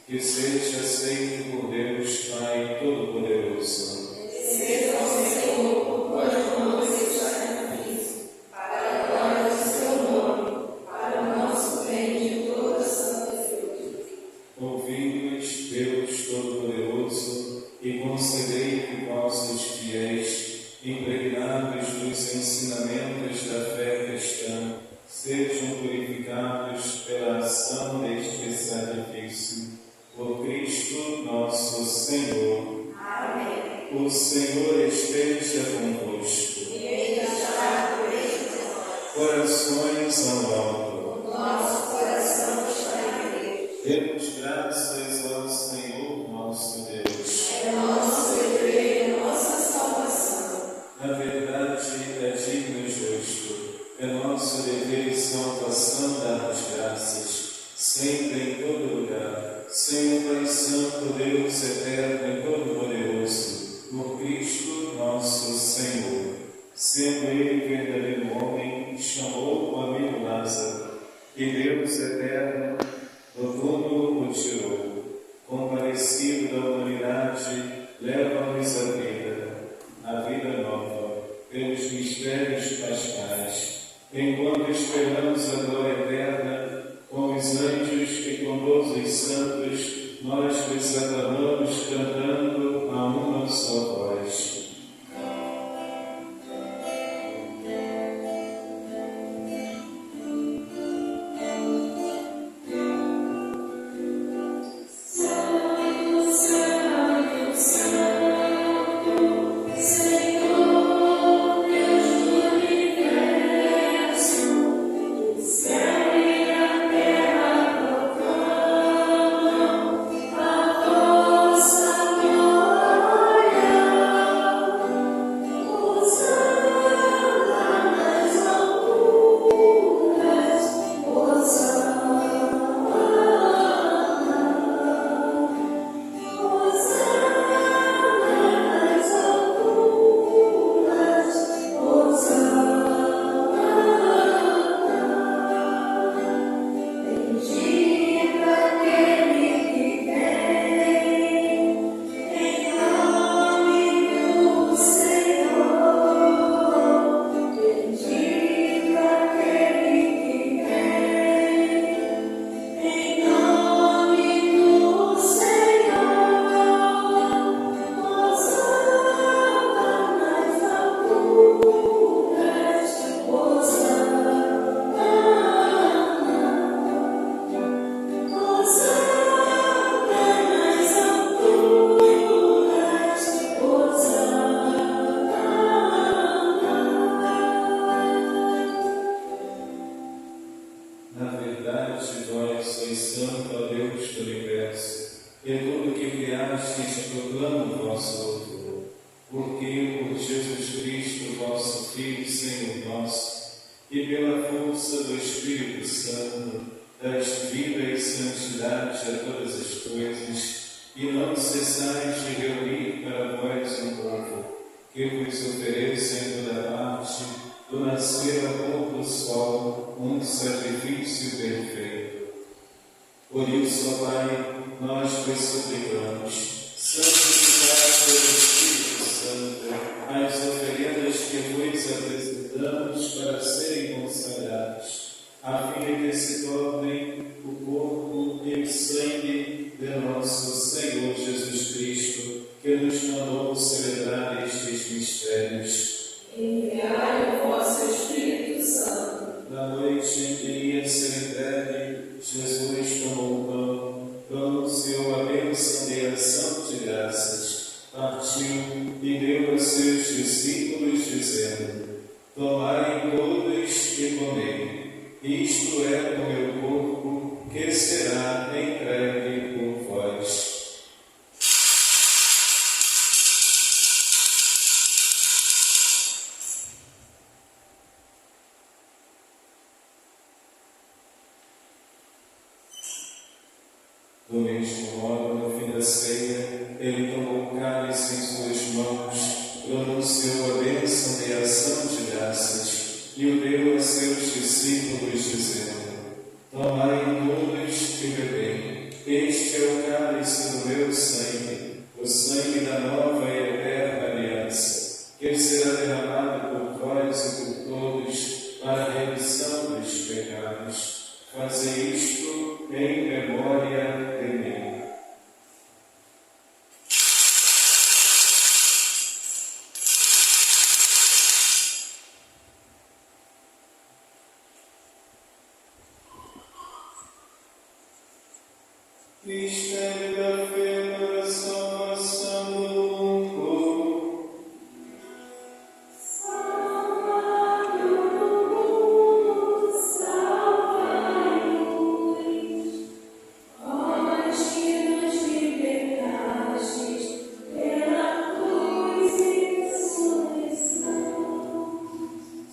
Que seja aceito por Deus Pai Todo-Poderoso. Recebam, Senhor, por tuas mãos este sacrifício, para a glória do seu nome, para o nosso bem de toda a santa Escritura. Ouvi-nos, Deus Todo-Poderoso, e concedei que vossos fiéis, impregnados dos ensinamentos da fé cristã, sejam purificados pela ação deste sacrifício. Por Cristo nosso Senhor. Amém. O Senhor esteja convosco. E ele está por este Corações ao alto. o nosso coração está em Deus. Demos graças ao Senhor nosso Deus. É nosso dever e nossa salvação. Na verdade, é digno e justo. É nosso dever e salvação dar-nos graças, sempre em todo lugar. Senhor Pai Santo, Deus eterno e todo-poderoso, por Cristo nosso Senhor. Sendo Ele verdadeiro homem, chamou o amigo Lázaro, e Deus eterno do túmulo o tirou. Comparecido da humanidade, leva-nos a vida nova, pelos mistérios pascais. Enquanto esperamos a glória eterna, com os anjos e com todos os santos, nós vos aclamamos cantando a uma só voz. Glória Senhor nosso, e pela força do Espírito Santo, dás vida e santidade a todas as coisas, e não cessais de reunir para vós um povo, que vos ofereça em toda parte, do nascer ao pôr do sol, um sacrifício perfeito. Por isso, ó Pai, nós vos suplicamos, santificai pelo Espírito Santo as oferendas que vos apresentamos para serem consagradas, a fim de que se tornem o corpo e o sangue de nosso Senhor Jesus Cristo, que nos mandou celebrar estes mistérios. Enviai o vosso Espírito Santo. Na noite em que ia ser entregue, Jesus tomou o pão, pronunciou a bênção de ação de graças, partiu e deu a seus discípulos, dizendo: Tomai todos e comei, isto é o meu corpo, que será entregue por vós. Do mesmo modo, no fim da ceia, ele tomou o cálice em suas mãos, pronunciou a bênção de ação de graças e o deu a seus discípulos, dizendo: Tomai todos e bebei, este é o cálice do meu sangue, o sangue da nova e eterna aliança, que será derramado por vós e por todos para a remissão dos pecados. Fazei isto em memória de mim. Mistério da fé para a salvação do mundo.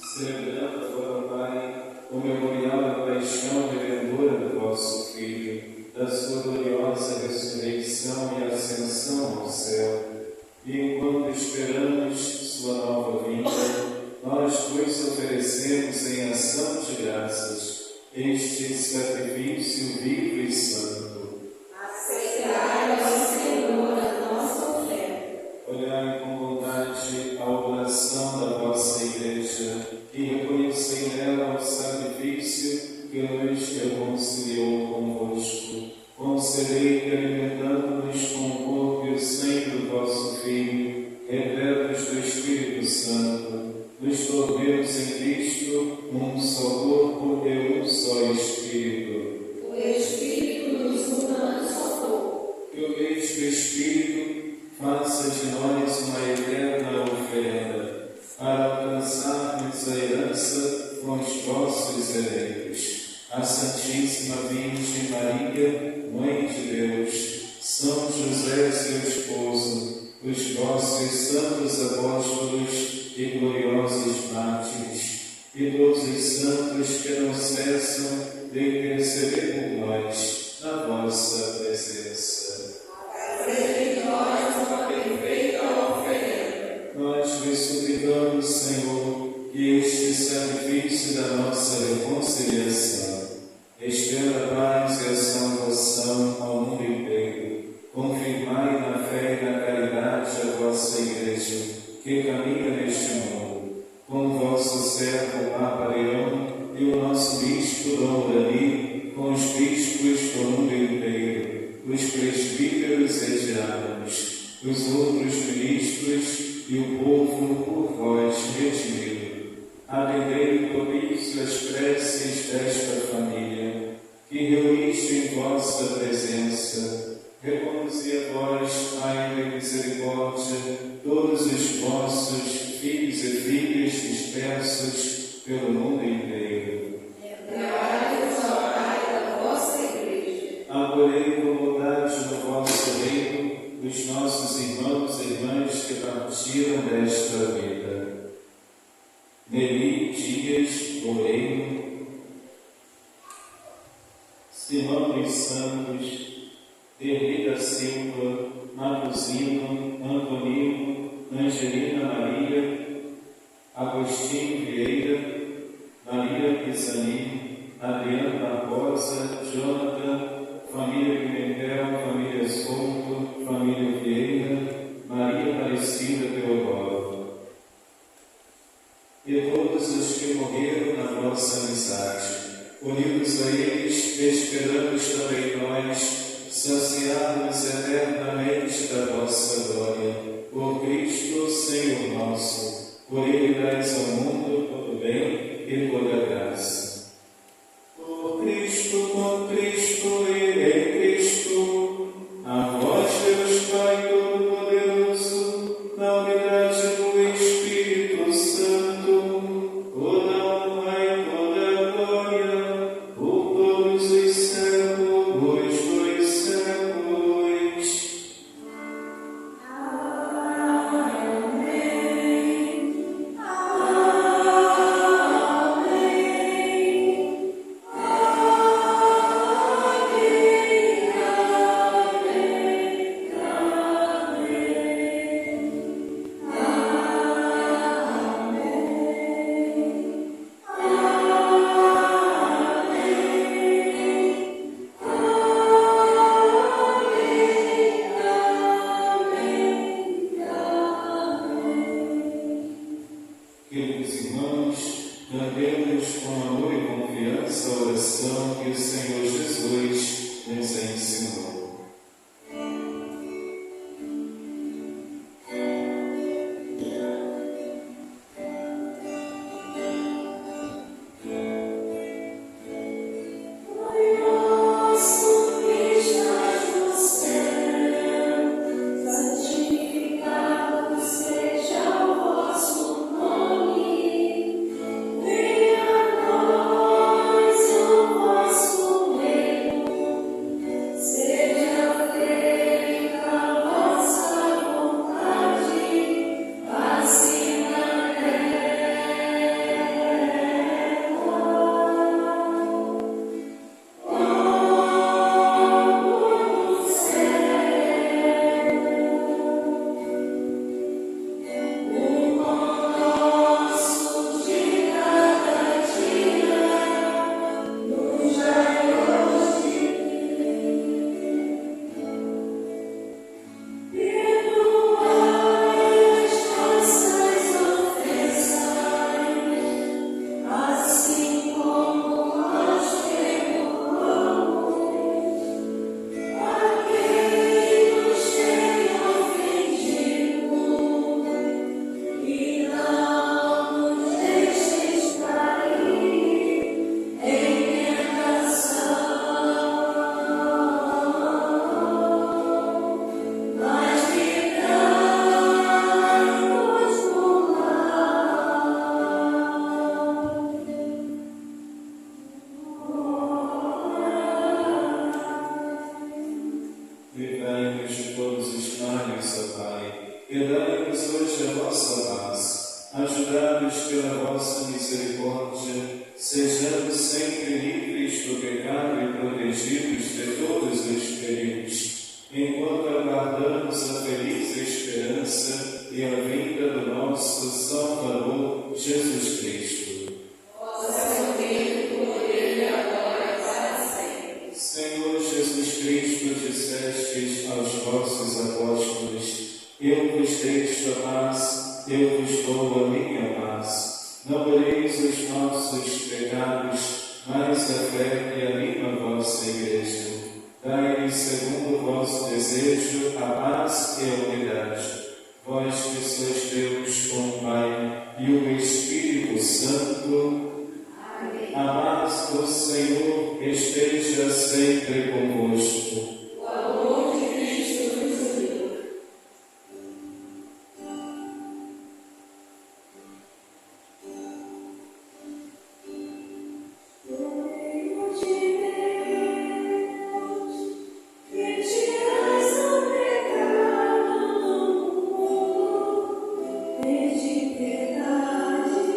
Celebrando agora, Pai, o memorial da paixão redentora do vosso Filho, da sua gloriosa ressurreição e ascensão ao céu, e enquanto esperamos sua nova vinda, nós vos oferecemos em ação de graças este sacrifício vivo e santo. Aceitai, ó Senhor, a nossa oferta. Olhai com bondade a oração da vossa Igreja e reconhecei nela o sacrifício que nos reconciliou convosco. Concedei que, alimentando-nos com o corpo e o sangue do vosso Filho, repletos do Espírito Santo, nos tornemos em Cristo um só corpo e um só Espírito. O Espírito nos una um só corpo. Que o mesmo Espírito faça de nós uma eterna oferenda, para alcançarmos a herança com os vossos eleitos. A Santíssima Virgem Maria, Mãe de Deus, São José, seu esposo, os vossos santos apóstolos e gloriosos mártires, e todos os santos que não cessam de interceder por nós na vossa presença. Fazei de nós uma perfeita oferenda. Nós vos suplicamos, Senhor, que este sacrifício da nossa reconciliação estenda a paz e a salvação ao mundo inteiro. Confirmai na fé e na caridade a vossa Igreja, que caminha neste mundo, com o vosso servo Papa Leão e o nosso Bispo Dom Dani, com os bispos do mundo inteiro, os presbíteros e diáconos, os outros ministros e o povo por vós redimido. Atendei propício as preces desta família, que reuniste em vossa presença. Reconduzi a vós, Pai de misericórdia, todos os vossos filhos e filhas dispersos pelo mundo inteiro. Lembrai-vos, ó Pai, da vossa Igreja. Acolhei com bondade no vosso reino os nossos irmãos e irmãs que partiram desta vida. Nele Eli Dias Moreno, Simão dos Santos, Derli da Silva, Matuzino, Antonino, Angelina Maria, Agostinho Vieira, Maria Pisani, Adriano Barbosa, Jonathan, família Pimentel, família Souto, família Vieira, Maria Aparecida Teodoro. E todos os que morreram na nossa amizade, unidos a eles, esperamos também nós, saciados eternamente da vossa glória, por Cristo, Senhor nosso, por Ele dais ao mundo todo bem e toda graça. Por Cristo, com Cristo e em Cristo, a vós, Deus Pai Todo-Poderoso, na unidade do Espírito Santo, toda honra e toda glória, por todos os séculos dos séculos. Queridos irmãos, cantemos com amor e confiança a oração que o Senhor Jesus nos ensinou. Livrai-nos de todos os males, ó Pai, e dai-nos hoje a vossa paz. Ajudados pela vossa misericórdia, sejamos sempre livres do pecado e protegidos de todos os perigos, enquanto aguardamos a feliz esperança e a vinda do nosso Salvador, Jesus Cristo. Senhor Jesus Cristo, dissestes aos vossos apóstolos: eu vos deixo a paz, eu vos dou a minha paz. Não olheis os nossos pecados, mas a fé que anima a vossa Igreja. Dai-lhes, segundo o vosso desejo, a paz e a unidade. Vós que sois Deus, o Pai e o Espírito Santo. A paz do Senhor esteja sempre convosco. O amor de Cristo nos uniu. De piedade.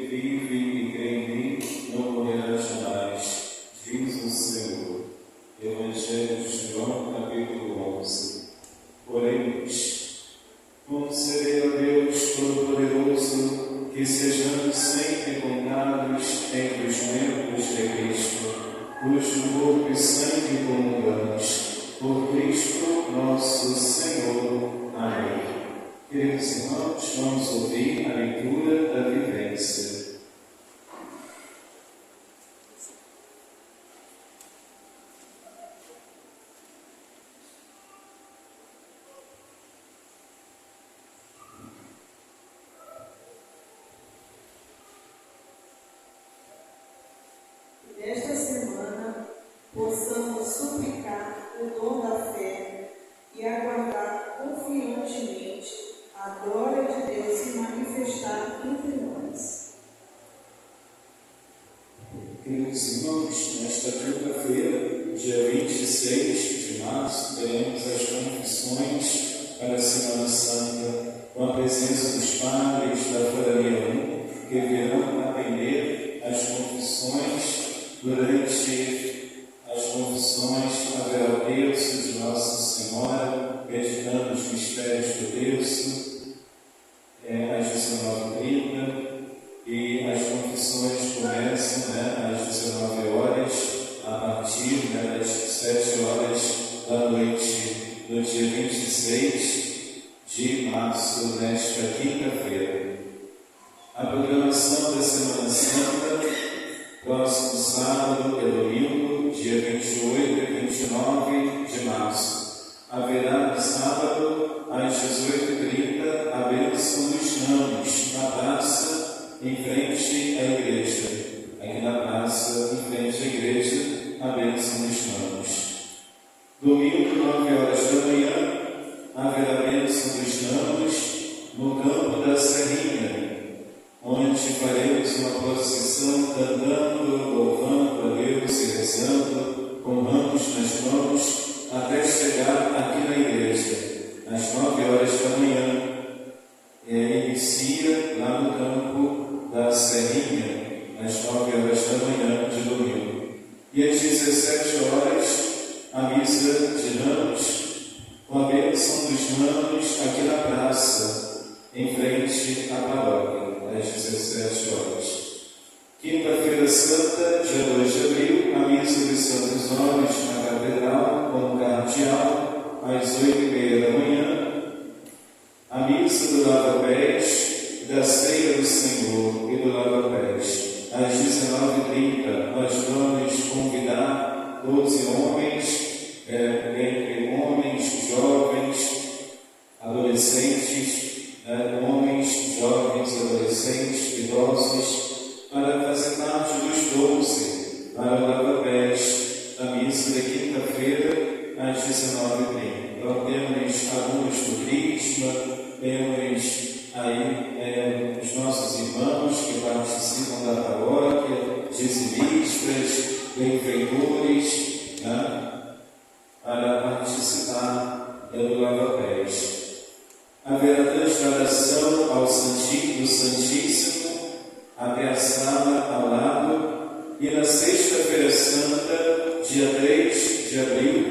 vive e crê em mim, não morrerá jamais, diz o Senhor. Evangelho de João, capítulo 11. Oremos. Concedei a Deus Todo-Poderoso que sejamos sempre contados entre os membros de Cristo, cujo corpo e sangue comungamos. Por Cristo nosso Senhor. Amém. Queridos irmãos, vamos ouvir a leitura da vivência. Nesta semana, possamos suplicar o dom da fé e aguardar confiantemente a glória de Deus se manifestar entre nós. Queridos irmãos, nesta quinta-feira, dia 26 de março, teremos as confissões para a Semana Santa, com a presença dos padres da Foraria 1, que virão atender as confissões. Durante as confissões, haverá o terço de Nossa Senhora, meditando os mistérios do terço, às 19h30, e as confissões começam às 19 horas, a partir das 7 horas da noite, no dia 26 de março, nesta quinta-feira. A programação da Semana Santa, próximo sábado e domingo, dia 28 e 29 de março. Haverá no sábado, às 18h30, a bênção dos ramos, na praça, em frente à igreja. Aqui na praça, em frente à igreja, a bênção dos ramos. Domingo, 9 horas da manhã, haverá a bênção dos ramos no campo da Serrinha, onde faremos uma procissão cantando, louvando a Deus e rezando, com ramos nas mãos, até chegar aqui na igreja, às 9 horas da manhã. Inicia lá no campo da Serrinha, às 9 horas da manhã de domingo. E às 17 horas, a missa de ramos, com a bênção dos ramos aqui na praça, em frente à paróquia, às 17 horas. Quinta-feira Santa, dia 2 de abril, a missa dos Santos Olhos na Catedral, com o cardeal, às 8h30 da manhã. A missa do lava-pés, da ceia do Senhor e do lava-pés, às 19h30, nós vamos convidar 12 homens, entre homens, jovens, adolescentes, homens, jovens, adolescentes, idosos, para fazer parte dos 12 para o lava-pés da missa de quinta-feira às 19h30. Então temos alunos do Crisma, temos aí os nossos irmãos que participam da paróquia, dizimistas, benfeitores, para participar do lava-pés. Haverá transladação do Santíssimo até a sala ao lado, e na sexta-feira santa, dia 3 de abril,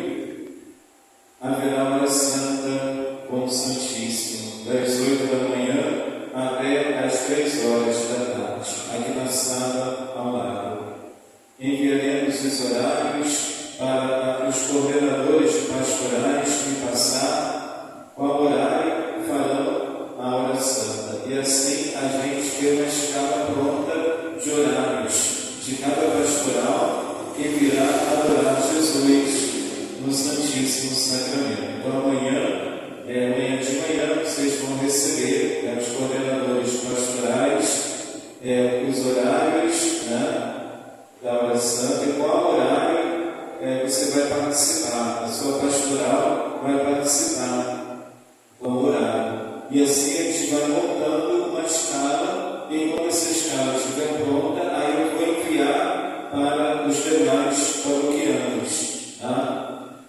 haverá hora santa com o Santíssimo, das 8 da manhã até as 3 horas da tarde, aqui na sala ao lado. Enviaremos os horários para os coordenadores de pastorais que passar, qual horário farão a hora santa. E assim a gente tem uma escala pronta de horários de cada pastoral que virá adorar Jesus no Santíssimo Sacramento. Então amanhã de manhã, vocês vão receber, os coordenadores pastorais, os horários da hora santa e qual horário você vai participar. A sua pastoral vai participar com o horário. E assim a gente vai montando uma escala, e quando essa escala estiver pronta, aí eu vou enviar para os demais paroquianos.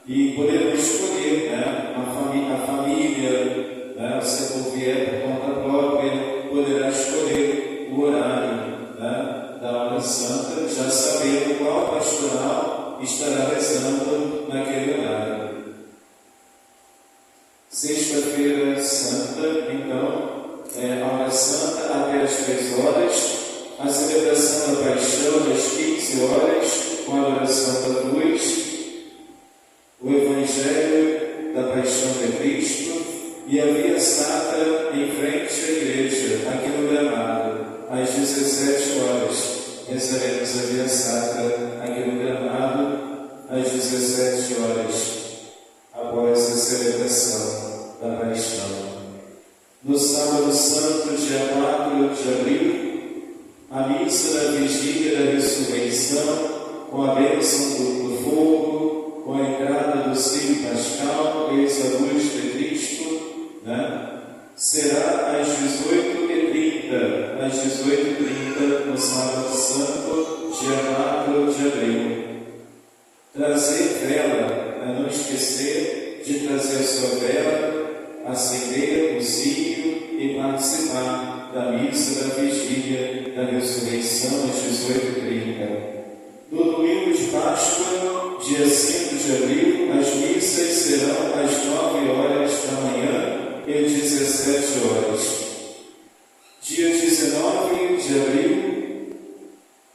E podemos escolher, a família, se for vier por conta própria, poderá escolher o horário hora santa, já sabendo qual pastoral estará rezando naquele horário. Sexta-feira Santa, então, a hora santa até às 3 horas, a celebração da paixão às 15 horas, com a adoração da cruz, o Evangelho da Paixão de Cristo e a Via Sacra em frente à igreja, aqui no Gramado, às 17 horas. Rezaremos a Via Sacra aqui no Gramado, às 17 horas, após a celebração da Paixão. No Sábado Santo, dia 4 de abril, a missa da Vigília da Ressurreição, com a bênção do fogo, com a entrada do Círio Pascal, eis a luz de Cristo, será às 18h30, no Sábado Santo, dia 4 de abril. Trazer vela, não esquecer de trazer a sua vela, acender o círio e participar da missa da Vigília da Ressurreição às 18h30. No domingo de Páscoa, dia 5 de abril, as missas serão às 9 horas da manhã e às 17 horas. Dia 19 de abril,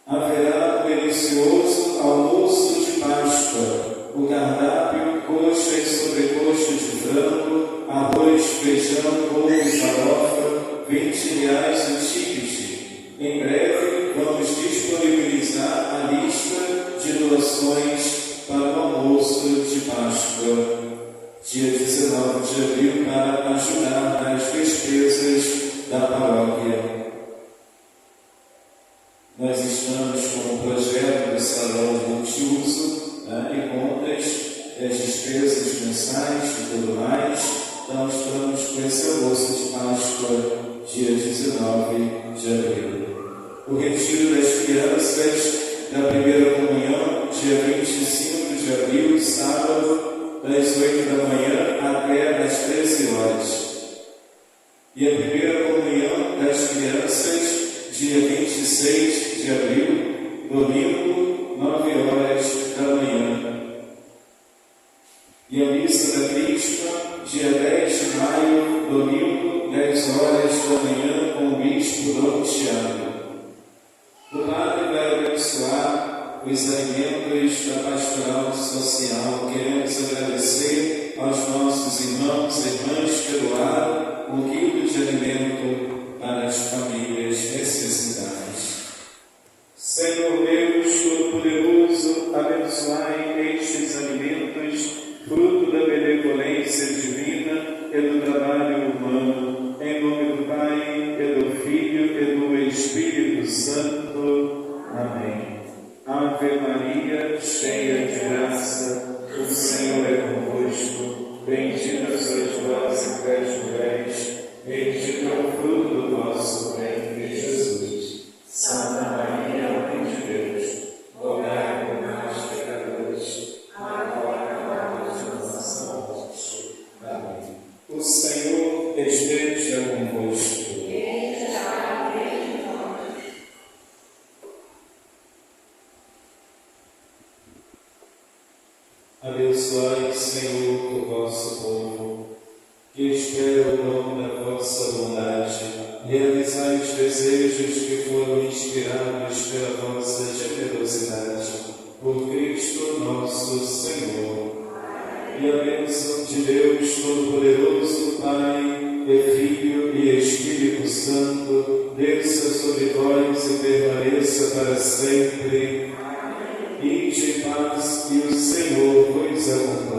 haverá um delicioso almoço de Páscoa. O cardápio, coxa e sobrecoxa de frango, arroz, feijão, couve e farofa, R$20 o ticket. Em breve, vamos disponibilizar a lista de doações para o almoço de Páscoa, dia 19 de abril, para ajudar nas despesas da paróquia. Nós estamos com o projeto do salão multiuso, e contas das despesas mensais e tudo mais. Então estamos com esse almoço de Páscoa, dia 19 de abril. O retiro das crianças da primeira comunhão, dia 25 de abril, sábado, das 8 da manhã até as 13 horas. E a primeira comunhão das crianças, dia 26 de abril, domingo, 9 horas da manhã. E a missa da Crisma, dia 10 de maio, domingo, 10 horas da manhã, com o bispo Dom Tiago. O padre vai abençoar os alimentos da pastoral social. Queremos agradecer aos nossos irmãos e irmãs que doaram 1 quilo de alimento para as famílias necessitadas. Senhor Deus Todo-Poderoso, abençoai estes alimentos, fruto da benevolência divina e do trabalho humano, em nome do Pai, e do Filho, e do Espírito Santo. Amém. Ave Maria, cheia de graça, o Senhor é convosco. Bendita sois vós entre as mulheres, bendito é o fruto do vosso ventre, Jesus. Santa Maria, Mãe de Deus, rogai por nós, pecadores, agora e na hora de nossa morte. Amém. O Senhor esteja convosco. Abençoai, Senhor, o vosso povo, que espera o dom da vossa bondade. Realizai os desejos que foram inspirados pela vossa generosidade. Por Cristo nosso Senhor. E a bênção de Deus Todo-Poderoso, Pai, e Filho e Espírito Santo, desça sobre vós e permaneça para sempre. Ide em paz e o Senhor vos acompanhe.